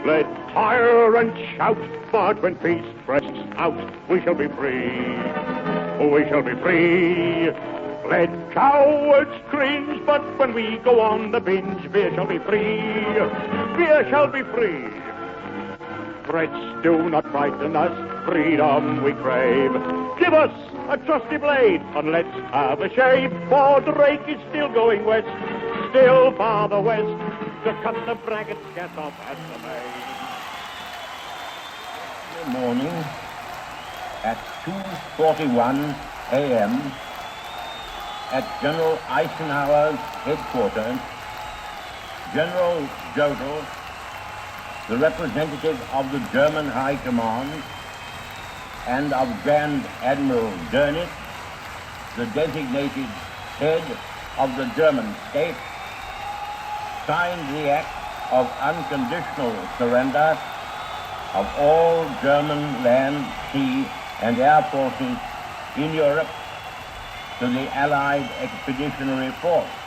Let tyrants shout, but when peace breaks out, we shall be free. We shall be free. Let cowards cringe, but when we go on the binge, beer shall be free. Beer shall be free. Threats do not frighten us, freedom we crave. Give us a trusty blade, and let's have a shave, for Drake is still going west, still farther west, to cut the braggart's cat off at the main. In the morning, at 2:41 a.m., at General Eisenhower's headquarters, General Jodl, the representative of the German High Command, and of Grand Admiral Dönitz, the designated head of the German state, signed the act of unconditional surrender of all German land, sea, and air forces in Europe to the Allied Expeditionary Force.